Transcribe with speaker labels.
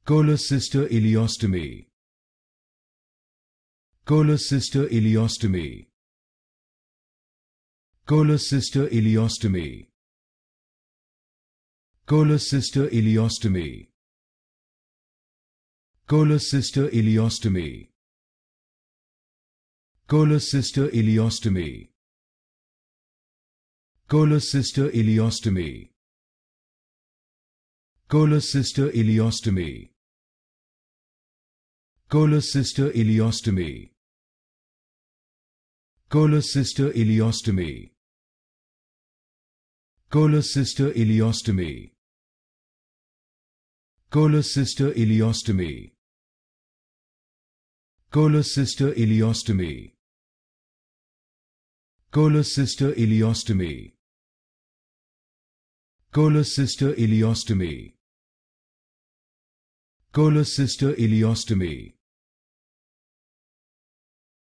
Speaker 1: Cholecystoileostomy. Cholecystoileostomy. Cholecystoileostomy. Cholecystoileostomy. Cholecystoileostomy. Cholecystoileostomy. Cholecystoileostomy. Cholecystoileostomy. Cholecystoileostomy. Cholecystoileostomy. Cholecystoileostomy. Cholecystoileostomy. Cholecystoileostomy. Cholecystoileostomy. Cholecystoileostomy. Cholecystoileostomy.